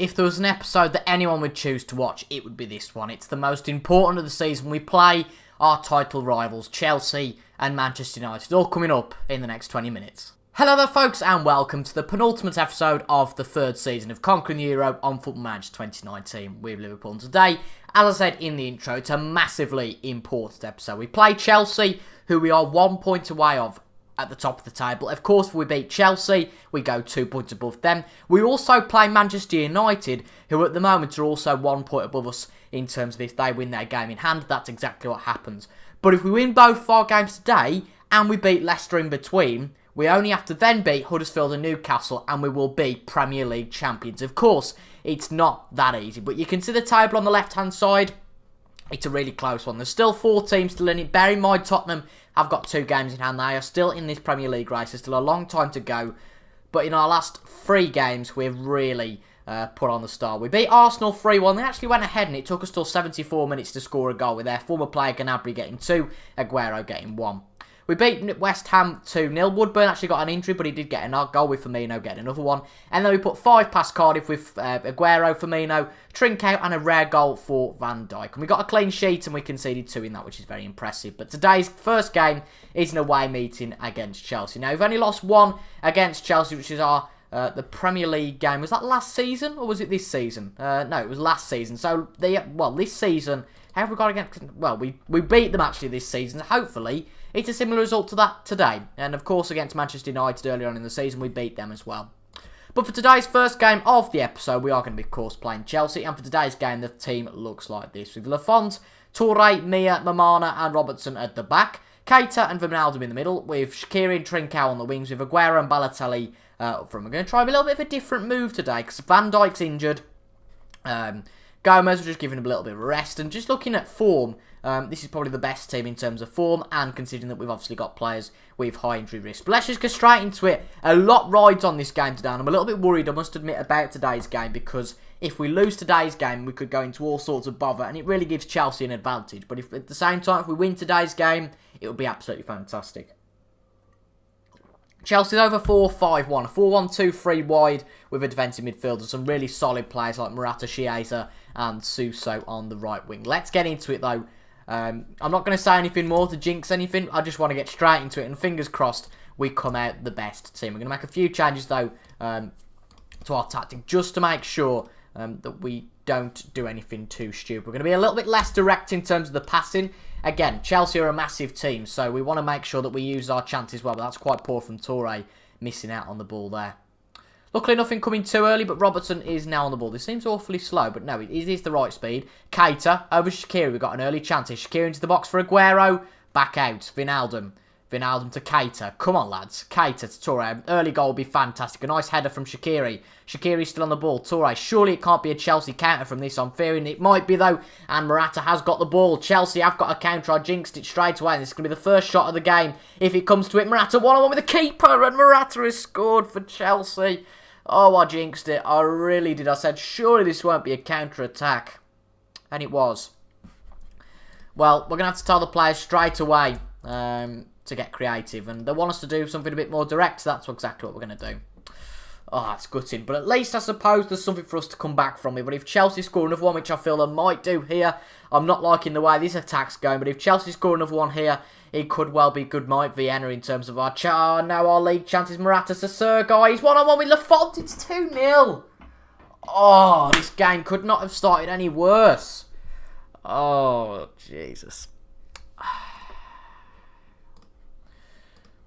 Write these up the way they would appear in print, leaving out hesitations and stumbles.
If there was an episode that anyone would choose to watch, it would be this one. It's the most important of the season. We play our title rivals, Chelsea and Manchester United, all coming up in the next 20 minutes. Hello there folks, and welcome to the penultimate episode of the third season of Conquering the Euro on Football Manager 2019 with Liverpool. And today, as I said in the intro, it's a massively important episode. We play Chelsea, who we are 1 point away of at the top of the table. Of course, if we beat Chelsea, we go 2 points above them. We also play Manchester United, who at the moment are also 1 point above us in terms of if they win their game in hand. That's exactly what happens. But if we win both 4 games today, and we beat Leicester in between, we only have to then beat Huddersfield and Newcastle, and we will be Premier League champions. Of course, it's not that easy, but you can see the table on the left-hand side. It's a really close one. There's still 4 teams still in it. Bear in mind, Tottenham have got 2 games in hand. They are still in this Premier League race. There's still a long time to go. But in our last 3 games, we've really put on the star. We beat Arsenal 3-1. They actually went ahead, and it took us till 74 minutes to score a goal, with their former player Gnabry getting 2, Aguero getting 1. We beat West Ham 2-0. Woodburn actually got an injury, but he did get a goal, with Firmino getting another one. And then we put 5 past Cardiff with Aguero, Firmino, Trincao, and a rare goal for Van Dijk. And we got a clean sheet, and we conceded 2 in that, which is very impressive. But today's first game is an away meeting against Chelsea. Now, we've only lost 1 against Chelsea, which is our the Premier League game. Was that last season, or was it this season? No, it was last season. So, this season, how have we got against... Well, we beat them actually this season. Hopefully, it's a similar result to that today. And of course, against Manchester United earlier on in the season, we beat them as well. But for today's first game of the episode, we are going to be, of course, playing Chelsea. And for today's game, the team looks like this. With Lafont, Toure, Mia, Mamana and Robertson at the back. Keita and Wijnaldum in the middle. With Shaqiri and Trincao on the wings. With Aguero and Balotelli up front. We're going to try a little bit of a different move today, because Van Dijk's injured. Gomez was just giving him a little bit of a rest. And just looking at form, this is probably the best team in terms of form, and considering that we've obviously got players with high injury risk. But let's just go straight into it. A lot rides on this game today, and I'm a little bit worried, I must admit, about today's game, because if we lose today's game, we could go into all sorts of bother, and it really gives Chelsea an advantage. But if at the same time, if we win today's game, it would be absolutely fantastic. Chelsea's over 4-5-1, a 4-1-2-3 wide with a defensive midfielder. Some really solid players like Morata, Chiesa and Suso on the right wing. Let's get into it though. I'm not going to say anything more to jinx anything. I just want to get straight into it, and fingers crossed we come out the best team. We're going to make a few changes though to our tactic, just to make sure that we don't do anything too stupid. We're going to be a little bit less direct in terms of the passing. Again, Chelsea are a massive team, so we want to make sure that we use our chances well. But that's quite poor from Toure, missing out on the ball there. Luckily, nothing coming too early, but Robertson is now on the ball. This seems awfully slow, but no, it is the right speed. Keita over Shaqiri. We've got an early chance here. Shaqiri into the box for Aguero. Back out. Wijnaldum. Wijnaldum to Keita. Come on, lads. Keita to Toure. Early goal would be fantastic. A nice header from Shaqiri. Shaqiri's still on the ball. Toure. Surely it can't be a Chelsea counter from this. I'm fearing it might be, though. And Morata has got the ball. Chelsea have got a counter. I jinxed it straight away. This is going to be the first shot of the game. If it comes to it, Morata 1-on-1 with the keeper. And Morata has scored for Chelsea. Oh, I jinxed it. I really did. I said, surely this won't be a counter-attack. And it was. Well, we're going to have to tell the players straight away to get creative. And they want us to do something a bit more direct. So that's exactly what we're going to do. Oh, that's gutting. But at least I suppose there's something for us to come back from it. But if Chelsea score another one, which I feel they might do here, I'm not liking the way this attack's going. But if Chelsea score another one here, it could well be good night Vienna in terms of our our league chances. Morata to Sergei. He's 1-on-1 with Lafont. It's 2-0. Oh, this game could not have started any worse. Oh, Jesus.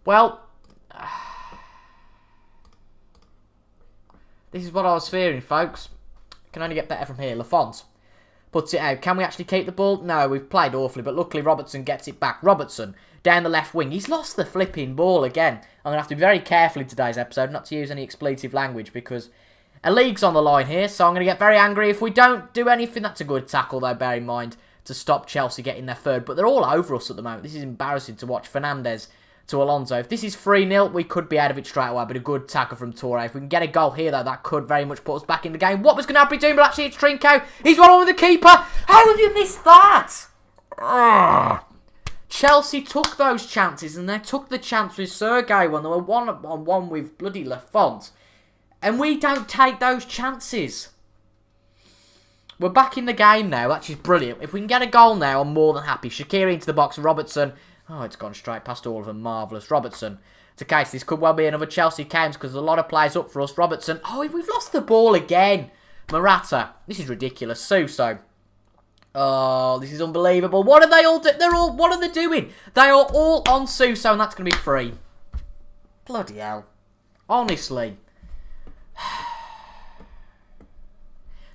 Well, this is what I was fearing, folks. Can only get better from here. Lafont puts it out. Can we actually keep the ball? No, we've played awfully, but luckily Robertson gets it back. Robertson down the left wing. He's lost the flipping ball again. I'm going to have to be very careful in today's episode not to use any expletive language, because a league's on the line here, so I'm going to get very angry if we don't do anything. That's a good tackle, though, bear in mind, to stop Chelsea getting their third. But they're all over us at the moment. This is embarrassing to watch. Fernandes to Alonso. If this is 3-0, we could be out of it straight away, but a good tackle from Toure. If we can get a goal here, though, that could very much put us back in the game. What was Gnabry doing? But actually, it's Trincao. He's 1-on-1 with the keeper. How have you missed that? Ugh. Chelsea took those chances, and they took the chance with Sergei when they were 1-on-1 with bloody Lafont. And we don't take those chances. We're back in the game now, which is brilliant. If we can get a goal now, I'm more than happy. Shaqiri into the box, Robertson. Oh, it's gone straight past all of them. Marvellous. Robertson. It's a case. This could well be another Chelsea games because there's a lot of players up for us. Robertson. Oh, we've lost the ball again. Morata. This is ridiculous. Suso. Oh, this is unbelievable. What are they all doing? What are they doing? They are all on Suso and that's going to be free. Bloody hell. Honestly.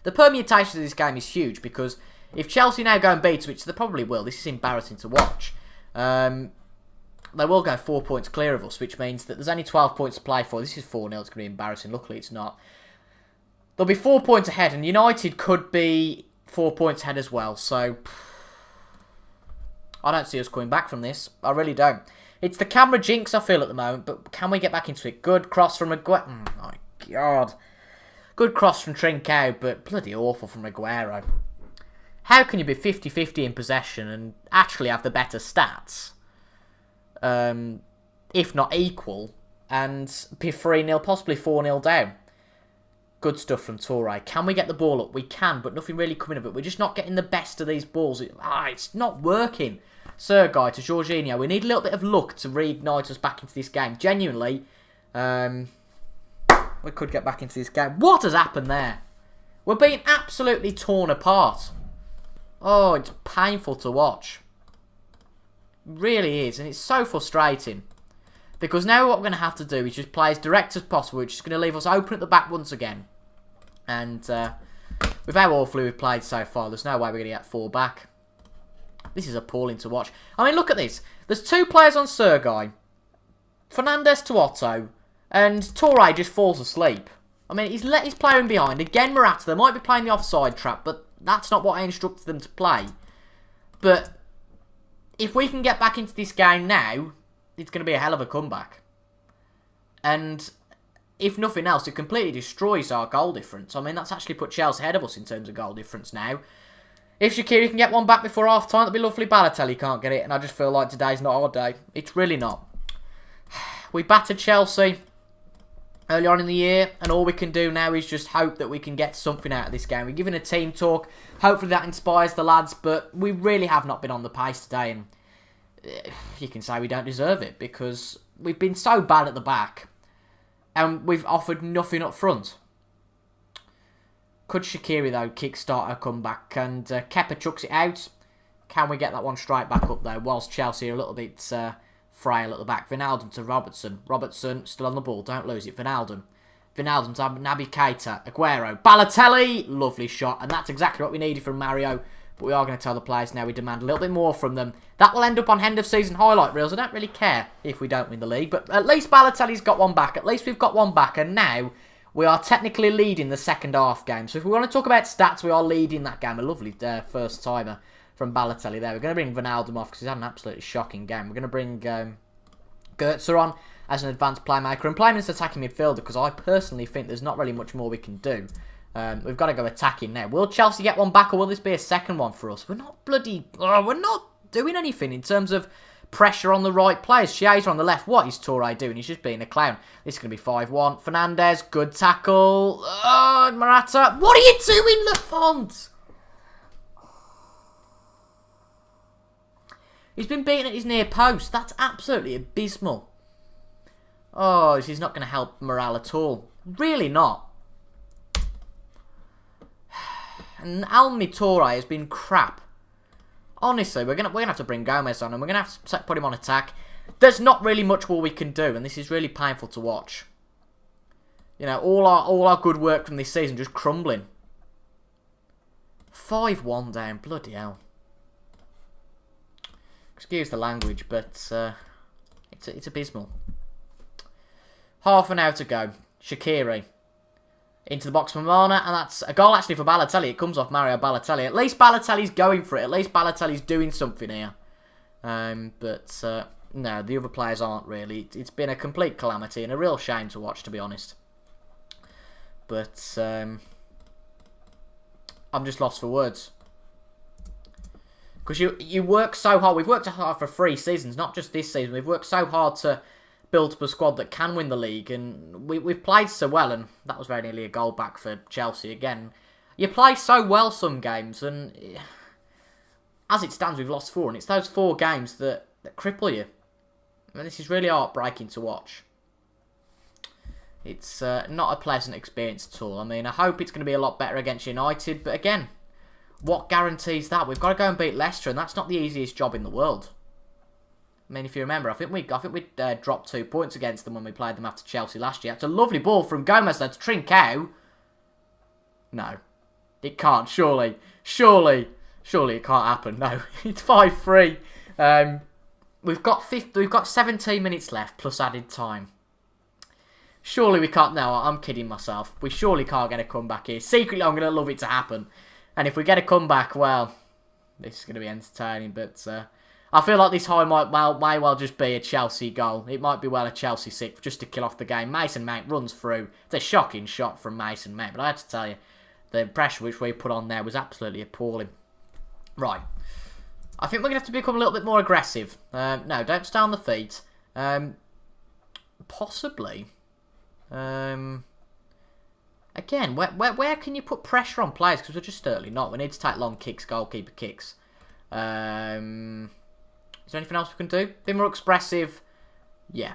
The permutation of this game is huge because if Chelsea now go and beat, which they probably will, this is embarrassing to watch. They will go 4 points clear of us, which means that there's only 12 points to play for. This is 4-0, it's going to be embarrassing. Luckily, it's not. They'll be 4 points ahead, and United could be 4 points ahead as well. So, I don't see us coming back from this. I really don't. It's the camera jinx, I feel, at the moment, but can we get back into it? Good cross from Aguero. Oh, my God. Good cross from Trincao, but bloody awful from Aguero. How can you be 50-50 in possession and actually have the better stats? If not equal, and be 3-0, possibly 4-0 down. Good stuff from Toure. Can we get the ball up? We can, but nothing really coming of it. We're just not getting the best of these balls. It's not working. Sergei to Jorginho. We need a little bit of luck to reignite us back into this game. Genuinely, we could get back into this game. What has happened there? We're being absolutely torn apart. Oh, it's painful to watch. It really is, and it's so frustrating. Because now what we're going to have to do is just play as direct as possible, which is going to leave us open at the back once again. And with how awfully we've played so far, there's no way we're going to get 4 back. This is appalling to watch. I mean, look at this. There's 2 players on Sergei. Fernandes to Otto. And Toure just falls asleep. I mean, he's let his player in behind. Again, Morata. They might be playing the offside trap, but that's not what I instructed them to play. But if we can get back into this game now, it's going to be a hell of a comeback. And if nothing else, it completely destroys our goal difference. I mean, that's actually put Chelsea ahead of us in terms of goal difference now. If Shaqiri can get one back before half-time, that'd be lovely. Balotelli can't get it, and I just feel like today's not our day. It's really not. We battered Chelsea early on in the year, and all we can do now is just hope that we can get something out of this game. We're giving a team talk. Hopefully that inspires the lads, but we really have not been on the pace today, and you can say we don't deserve it because we've been so bad at the back and we've offered nothing up front. Could Shaqiri, though, kickstart a comeback? And Kepa chucks it out. Can we get that one straight back up, though, whilst Chelsea are a little bit frail at the back? Wijnaldum to Robertson. Robertson still on the ball. Don't lose it. Wijnaldum to Naby Keita. Aguero. Balotelli. Lovely shot. And that's exactly what we needed from Mario. But we are going to tell the players now we demand a little bit more from them. That will end up on end-of-season highlight reels. I don't really care if we don't win the league. But at least Balotelli's got one back. At least we've got one back. And now we are technically leading the second half game. So if we want to talk about stats, we are leading that game. A lovely first timer from Balotelli there. We're going to bring Wijnaldum off because he's had an absolutely shocking game. We're going to bring Goetze on as an advanced playmaker. And playing as attacking midfielder because I personally think there's not really much more we can do. We've got to go attacking now. Will Chelsea get one back or will this be a second one for us? We're not we're not doing anything in terms of pressure on the right players. Chiesa on the left. What is Toure doing? He's just being a clown. This is going to be 5-1. Fernandes, good tackle. Morata. What are you doing, Lafont? He's been beaten at his near post. That's absolutely abysmal. Oh, this is not going to help morale at all. Really not. And Almi Toure has been crap. Honestly, we're gonna have to bring Gomez on and we're gonna have to put him on attack. There's not really much more we can do, and this is really painful to watch. You know, all our good work from this season just crumbling. 5-1 down, bloody hell. Excuse the language, but it's abysmal. Half an hour to go. Shaqiri. Into the box for Mana, and that's a goal actually for Balotelli. It comes off Mario Balotelli. At least Balotelli's going for it. At least Balotelli's doing something here. But no, the other players aren't really. It's been a complete calamity and a real shame to watch, to be honest. But I'm just lost for words. Because you work so hard. We've worked hard for 3 seasons, not just this season. We've worked so hard to build up a squad that can win the league, and we've played so well, and that was very nearly a goal back for Chelsea again. You play so well some games, and as it stands, we've lost 4, and it's those 4 games that cripple you. I mean, this is really heartbreaking to watch. It's not a pleasant experience at all. I mean, I hope it's going to be a lot better against United, but again, what guarantees that? We've got to go and beat Leicester, and that's not the easiest job in the world. I mean, if you remember, I think we dropped 2 points against them when we played them after Chelsea last year. It's a lovely ball from Gomez there to Trincao. No, it can't. Surely it can't happen. No, it's 5-3. We've got 17 minutes left plus added time. Surely we can't. No, I'm kidding myself. We surely can't get a comeback here. Secretly, I'm going to love it to happen. And if we get a comeback, well, this is going to be entertaining. But I feel like this high may well just be a Chelsea goal. It might be well a Chelsea 6 just to kill off the game. Mason Mount runs through. It's a shocking shot from Mason Mount. But I had to tell you, the pressure which we put on there was absolutely appalling. Right. I think we're going to have to become a little bit more aggressive. No, don't stay on the feet. Possibly. Again, where can you put pressure on players? Because we're just certainly not. We need to take long kicks, goalkeeper kicks. Is there anything else we can do? Be more expressive. Yeah.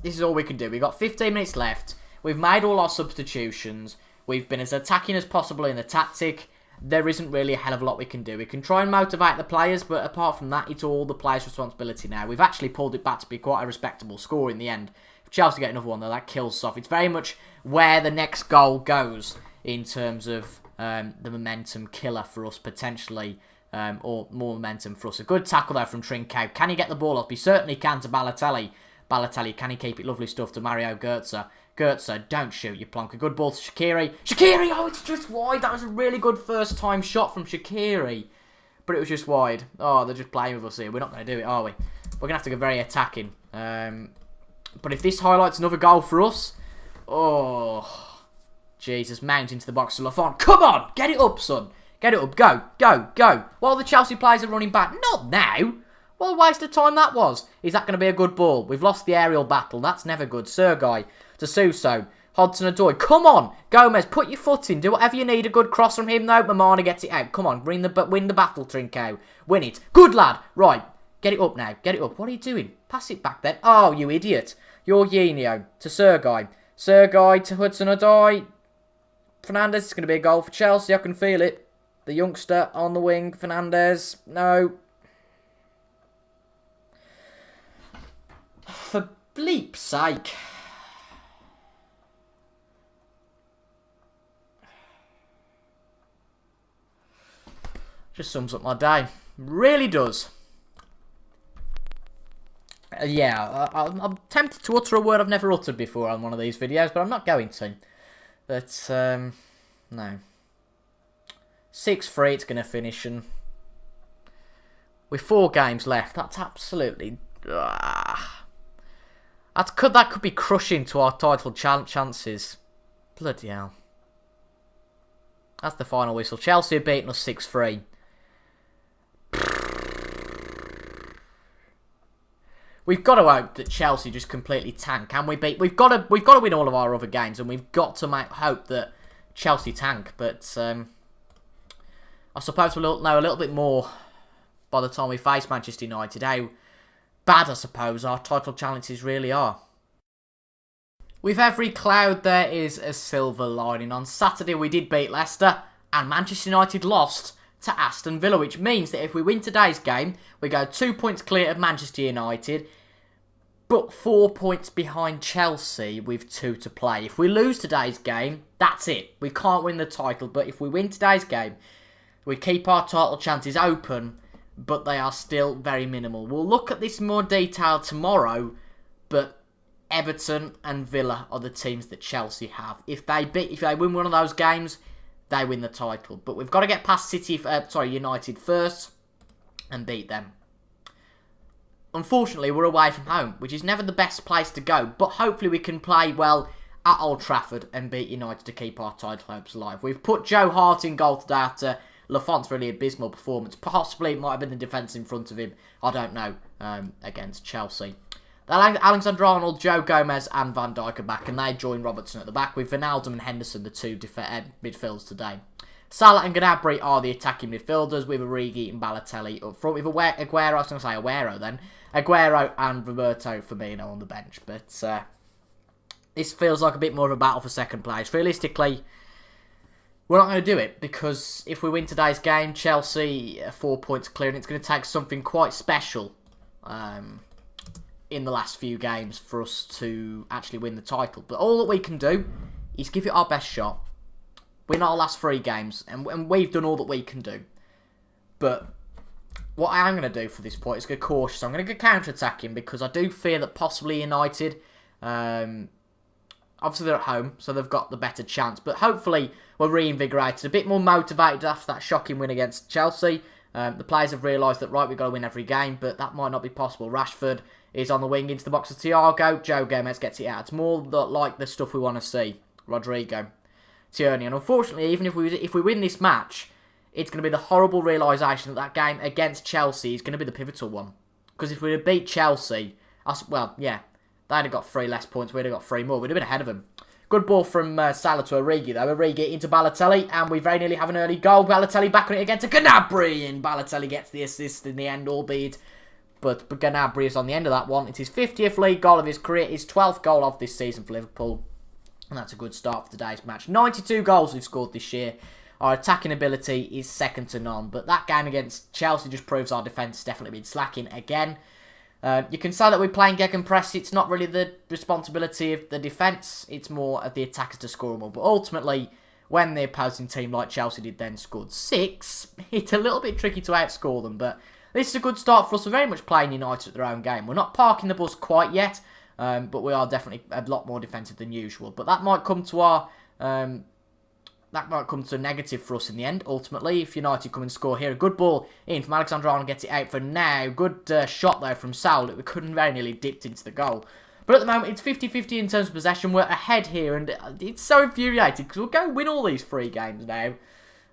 This is all we can do. We've got 15 minutes left. We've made all our substitutions. We've been as attacking as possible in the tactic. There isn't really a hell of a lot we can do. We can try and motivate the players, but apart from that, it's all the players' responsibility now. We've actually pulled it back to be quite a respectable score in the end. If Chelsea get another one, though, that kills us off. It's very much where the next goal goes in terms of the momentum killer for us, potentially, or more momentum for us. A good tackle, though, from Trincao. Can he get the ball up? He certainly can to Balotelli. Balotelli, can he keep it? Lovely stuff to Mario Götze. Götze, don't shoot, you plonk. A good ball to Shaqiri. Shaqiri! Oh, it's just wide. That was a really good first-time shot from Shaqiri. But it was just wide. Oh, they're just playing with us here. We're not going to do it, are we? We're going to have to go very attacking. But if this highlights another goal for us... Oh... Jesus, Mount into the box to Lafont. Come on! Get it up, son. Get it up. Go, go, go. While the Chelsea players are running back. Not now! What a waste of time that was. Is that going to be a good ball? We've lost the aerial battle. That's never good. Sergei to Suso. Hudson-Odoi. Come on. Gomez, put your foot in. Do whatever you need. A good cross from him, though. Mamana gets it out. Come on. Win the battle, Trincao. Win it. Good lad. Right. Get it up now. Get it up. What are you doing? Pass it back then. Oh, you idiot. You're Jorginho to Sergei. Sergei to Hudson-Odoi. Fernandes. It's going to be a goal for Chelsea. I can feel it. The youngster on the wing. Fernandes. No. For bleep's sake. Just sums up my day. Really does. Yeah, I'm tempted to utter a word I've never uttered before on one of these videos, but I'm not going to. But, no. 6-3 it's going to finish, and with 4 games left, that's absolutely... That could be crushing to our title chances. Bloody hell. That's the final whistle. Chelsea have beaten us 6-3. We've got to hope that Chelsea just completely tank. Can we beat? We've got to win all of our other games, and we've got to hope that Chelsea tank. But I suppose we'll know a little bit more by the time we face Manchester United. How bad, I suppose, our title challenges really are. With every cloud, there is a silver lining. On Saturday, we did beat Leicester, and Manchester United lost to Aston Villa, which means that if we win today's game, we go 2 points clear of Manchester United, but 4 points behind Chelsea with 2 to play. If we lose today's game, that's it. We can't win the title, but if we win today's game, we keep our title chances open, but they are still very minimal. We'll look at this in more detail tomorrow, but Everton and Villa are the teams that Chelsea have. If they win one of those games, they win the title. But we've got to get past United first and beat them. Unfortunately, we're away from home, which is never the best place to go. But hopefully we can play well at Old Trafford and beat United to keep our title hopes alive. We've put Joe Hart in goal today after Lafont's really abysmal performance. Possibly it might have been the defence in front of him. I don't know. Against Chelsea. Alexander-Arnold, Joe Gomez and Van Dijk are back, and they join Robertson at the back with Wijnaldum and Henderson, the two midfielders today. Salah and Gnabry are the attacking midfielders, with Origi and Balotelli up front, with Aguero and Roberto Firmino on the bench. But this feels like a bit more of a battle for second place. Realistically, we're not going to do it, because if we win today's game, Chelsea are 4 points clear, and it's going to take something quite special in the last few games for us to actually win the title. But all that we can do is give it our best shot, win our last 3 games, and we've done all that we can do. But what I am going to do for this point is go cautious. I'm going to go counter-attacking, because I do fear that possibly United, obviously they're at home, so they've got the better chance, but hopefully we're reinvigorated, a bit more motivated after that shocking win against Chelsea. The players have realised that, right, we've got to win every game, but that might not be possible. Rashford is on the wing into the box of Thiago. Joe Gomez gets it out. It's more like the stuff we want to see. Rodrigo, Tierney, and unfortunately, even if we win this match, it's going to be the horrible realisation that game against Chelsea is going to be the pivotal one. Because if we had beat Chelsea, they'd have got 3 less points, we'd have got 3 more. We'd have been ahead of them. Good ball from Salah to Origi, though. Origi into Balotelli, and we very nearly have an early goal. Balotelli back on it again to Gnabry, and Balotelli gets the assist in the end, albeit. But Gnabry is on the end of that one. It's his 50th league goal of his career, his 12th goal of this season for Liverpool. And that's a good start for today's match. 92 goals we've scored this year. Our attacking ability is second to none. But that game against Chelsea just proves our defence has definitely been slacking again. You can say that we're playing gegenpress. It's not really the responsibility of the defence. It's more of the attackers to score more. But ultimately, when the opposing team like Chelsea did then scored 6, it's a little bit tricky to outscore them. But this is a good start for us. We're very much playing United at their own game. We're not parking the bus quite yet, but we are definitely a lot more defensive than usual. But that might come to our... that might come to a negative for us in the end, ultimately, if United come and score here. A good ball in from Alexander-Arnold, gets it out for now. Good shot there from Saul. It couldn't very nearly dipped into the goal. But at the moment, it's 50-50 in terms of possession. We're ahead here, and it's so infuriating, because we'll go win all these 3 games now.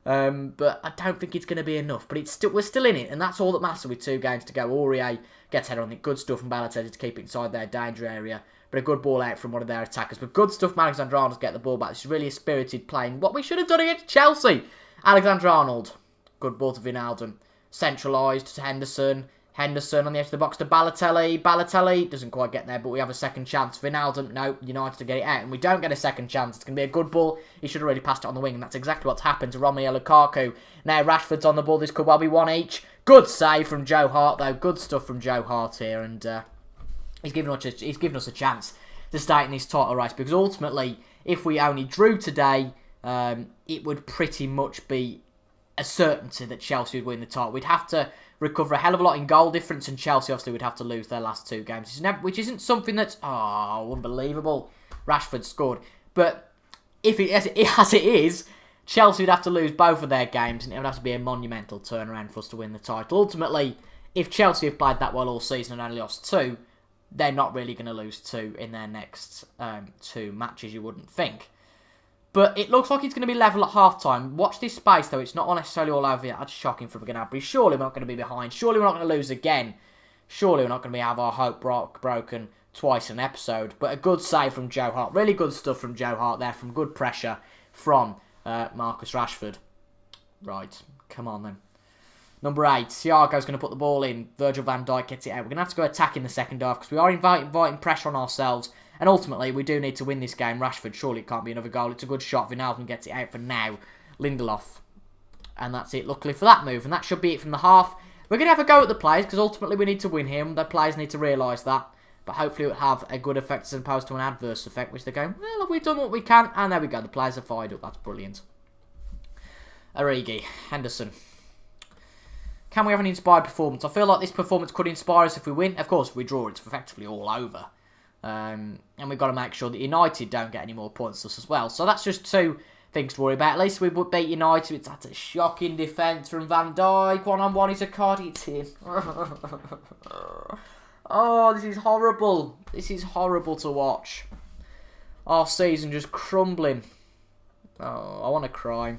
But I don't think it's going to be enough. But we're still in it, and that's all that matters with 2 games to go. Aurier gets header on it. Good stuff from Balotelli to keep it inside their danger area. But a good ball out from one of their attackers. But good stuff from Alexander-Arnold to get the ball back. This is really a spirited playing. What we should have done against Chelsea. Alexander-Arnold. Good ball to Wijnaldum. Centralised to Henderson. Henderson on the edge of the box to Balotelli. Balotelli doesn't quite get there, but we have a second chance. Wijnaldum, no, United to get it out. And we don't get a second chance. It's going to be a good ball. He should have already passed it on the wing. And that's exactly what's happened to Romelu Lukaku. Now Rashford's on the ball. This could well be 1 each. Good save from Joe Hart, though. Good stuff from Joe Hart here. And... He's given us a chance to stay in this title race, because ultimately, if we only drew today, it would pretty much be a certainty that Chelsea would win the title. We'd have to recover a hell of a lot in goal difference, and Chelsea obviously would have to lose their last 2 games, which isn't something that's unbelievable. Rashford scored, but as it is, Chelsea would have to lose both of their games, and it would have to be a monumental turnaround for us to win the title. Ultimately, if Chelsea have played that well all season and only lost 2. They're not really going to lose 2 in their next 2 matches, you wouldn't think. But it looks like it's going to be level at half-time. Watch this space, though. It's not necessarily all over yet. That's shocking from Gnabry. Surely we're not going to be behind. Surely we're not going to lose again. Surely we're not going to have our hope broken twice in an episode. But a good save from Joe Hart. Really good stuff from Joe Hart there. From good pressure from Marcus Rashford. Right. Come on, then. Number 8, Thiago's going to put the ball in. Virgil van Dijk gets it out. We're going to have to go attack in the second half, because we are inviting pressure on ourselves. And ultimately, we do need to win this game. Rashford, surely it can't be another goal. It's a good shot. Wijnaldum gets it out for now. Lindelof. And that's it, luckily, for that move. And that should be it from the half. We're going to have a go at the players, because ultimately we need to win here. And the players need to realise that. But hopefully it will have a good effect as opposed to an adverse effect, which they're going, well, we've done what we can. And there we go. The players are fired up. That's brilliant. Origi. Henderson. Can we have an inspired performance? I feel like this performance could inspire us if we win. Of course, if we draw, it's effectively all over. And we've got to make sure that United don't get any more points to us as well. So that's just 2 things to worry about. At least we would beat United. That's a shocking defence from Van Dijk. 1-on-1 is a card. It's in. Oh, this is horrible. This is horrible to watch. Our season just crumbling. Oh, I want to cry.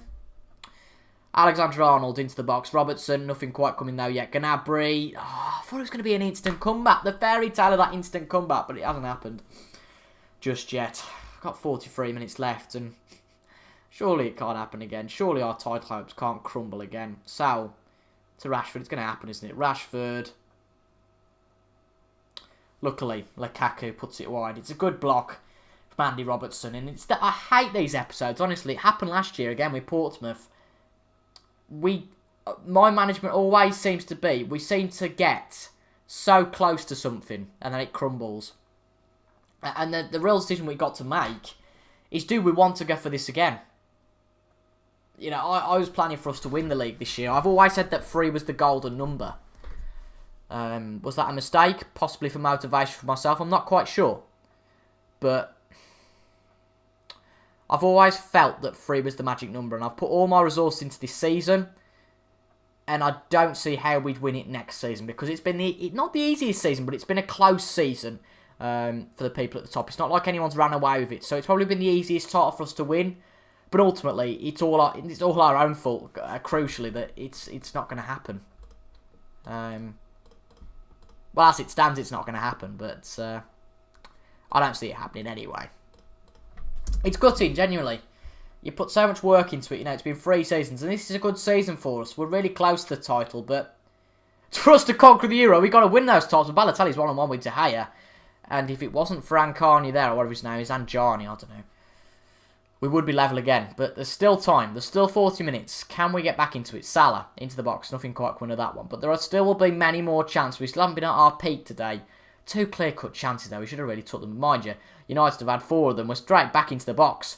Alexander-Arnold into the box. Robertson, nothing quite coming though yet. Gnabry. thought it was going to be an instant comeback. The fairy tale of that instant comeback, but it hasn't happened just yet. Got 43 minutes left, and surely it can't happen again. Surely our title hopes can't crumble again. So, to Rashford, it's going to happen, isn't it? Rashford. Luckily, Lukaku puts it wide. It's a good block from Andy Robertson, and it's that I hate these episodes. Honestly, it happened last year again with Portsmouth. My management always seems to be, we seem to get so close to something, and then it crumbles. And the real decision we've got to make is, do we want to go for this again? You know, I was planning for us to win the league this year. I've always said that 3 was the golden number. Was that a mistake? Possibly for motivation for myself. I'm not quite sure. But I've always felt that 3 was the magic number. And I've put all my resources into this season. And I don't see how we'd win it next season. Because it's been not the easiest season, but it's been a close season. For the people at the top. It's not like anyone's ran away with it. So it's probably been the easiest title for us to win. But ultimately, it's all our own fault, crucially, that it's not going to happen. Well, as it stands, it's not going to happen. But I don't see it happening anyway. It's gutting, genuinely. You put so much work into it. You know, it's been 3 seasons. And this is a good season for us. We're really close to the title. But for us to conquer the Euro, we've got to win those titles. Balotelli's 1-on-1 with De Gea. And if it wasn't for Ankani there, or whatever his name is, Anjani, I don't know, we would be level again. But there's still time. There's still 40 minutes. Can we get back into it? Salah, into the box. Nothing quite coming of that one. But there still will be many more chances. We still haven't been at our peak today. 2 clear-cut chances, though. We should have really took them. Mind you, United have had 4 of them. We're straight back into the box.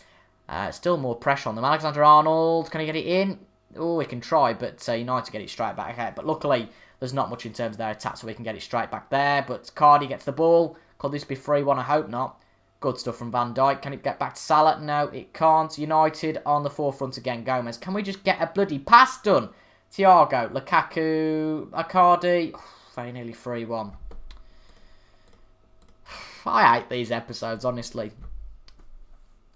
Still more pressure on them. Alexander-Arnold, can he get it in? Oh, he can try, but United get it straight back. Okay, but luckily, there's not much in terms of their attack, so we can get it straight back there. But Cardi gets the ball. Could this be 3-1? I hope not. Good stuff from Van Dijk. Can it get back to Salah? No, it can't. United on the forefront again. Gomez. Can we just get a bloody pass done? Thiago, Lukaku, Icardi. Very nearly 3-1. I hate these episodes, honestly.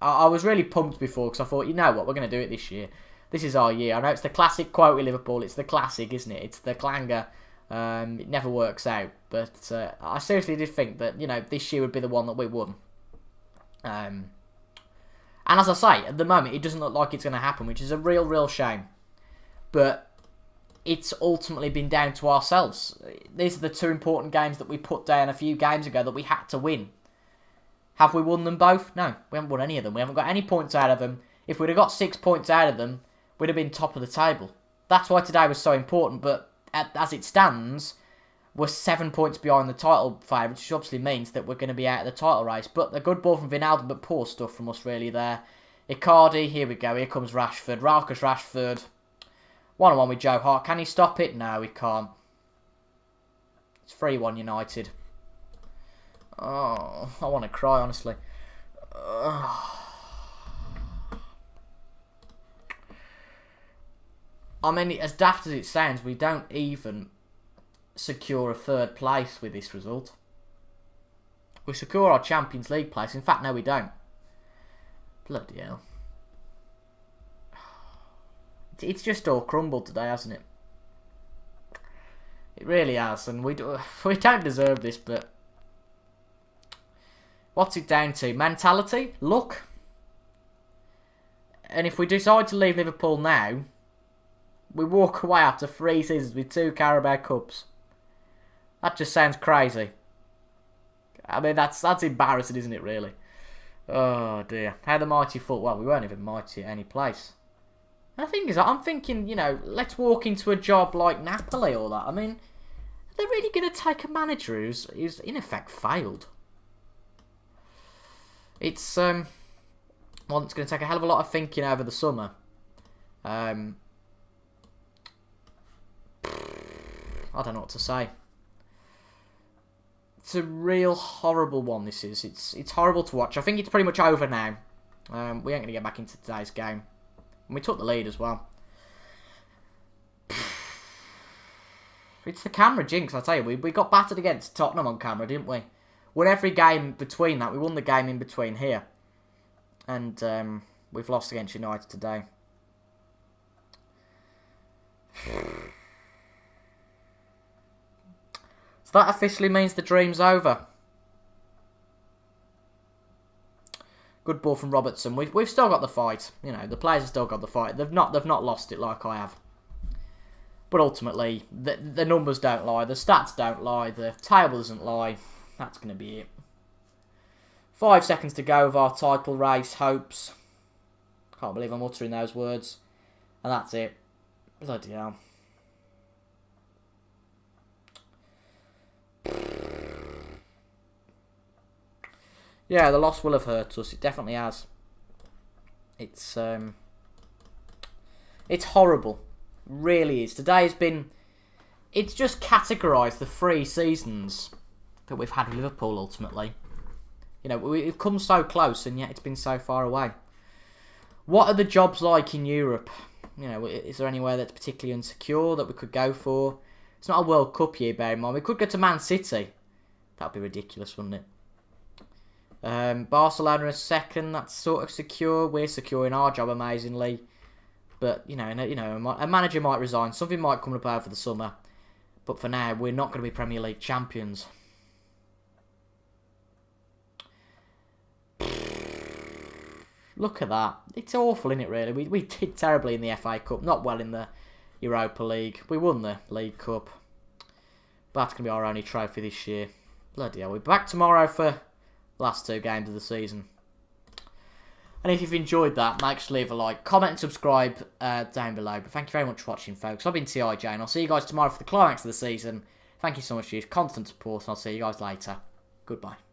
I was really pumped before because I thought, you know what, we're going to do it this year. This is our year. I know it's the classic quote with Liverpool. It's the classic, isn't it? It's the clanger. It never works out. But I seriously did think that, you know, this year would be the one that we won. And as I say, at the moment, it doesn't look like it's going to happen, which is a real shame. But it's ultimately been down to ourselves. These are the 2 important games that we put down a few games ago that we had to win. Have we won them both? No, we haven't won any of them. We haven't got any points out of them. If we'd have got 6 points out of them, we'd have been top of the table. That's why today was so important, but as it stands, we're 7 points behind the title favourites, which obviously means that we're going to be out of the title race. But a good ball from Wijnaldum, but poor stuff from us really there. Icardi, here we go, here comes Rashford. Marcus Rashford, 1-on-1 with Joe Hart. Can he stop it? No, he can't. It's 3-1 United. Oh, I want to cry, honestly. I mean, as daft as it sounds, we don't even secure a 3rd place with this result. We secure our Champions League place. In fact, no, we don't. Bloody hell. It's just all crumbled today, hasn't it? It really has, and we don't deserve this, but what's it down to? Mentality? Luck? And if we decide to leave Liverpool now, we walk away after 3 seasons with 2 Carabao Cups. That just sounds crazy. I mean, that's embarrassing, isn't it, really? Oh, dear. How the mighty fall. Well, we weren't even mighty at any place. And the thing is, I'm thinking, you know, let's walk into a job like Napoli or that. I mean, are they really going to take a manager who's in effect failed? It's it's going to take a hell of a lot of thinking over the summer. I don't know what to say. It's a real horrible one, this is. It's horrible to watch. I think it's pretty much over now. We ain't going to get back into today's game. And we took the lead as well. It's the camera jinx, I tell you. We got battered against Tottenham on camera, didn't we? Won every game between that. We won the game in between here. And we've lost against United today. So that officially means the dream's over. Good ball from Robertson. We've still got the fight. You know, the players have still got the fight. They've not lost it like I have. But ultimately, the numbers don't lie. The stats don't lie. The table doesn't lie. That's going to be it. 5 seconds to go of our title race hopes. Can't believe I'm uttering those words. And that's it. Bloody hell. Yeah, the loss will have hurt us. It definitely has. It's horrible. It really is. Today's been... It's just categorised the 3 seasons that we've had with Liverpool, ultimately. You know, we've come so close, and yet it's been so far away. What are the jobs like in Europe? You know, is there anywhere that's particularly insecure that we could go for? It's not a World Cup year, bear in mind. We could go to Man City. That'd be ridiculous, wouldn't it? Barcelona is second. That's sort of secure. We're secure in our job amazingly. But, you know, a manager might resign. Something might come up over the summer. But for now, we're not going to be Premier League champions. Look at that. It's awful, isn't it, really? We did terribly in the FA Cup. Not well in the Europa League. We won the League Cup. But that's going to be our only trophy this year. Bloody hell. We're back tomorrow for the last 2 games of the season. And if you've enjoyed that, make sure to leave a like, comment and subscribe down below. But thank you very much for watching, folks. I've been TIJ, and I'll see you guys tomorrow for the climax of the season. Thank you so much for your constant support, and I'll see you guys later. Goodbye.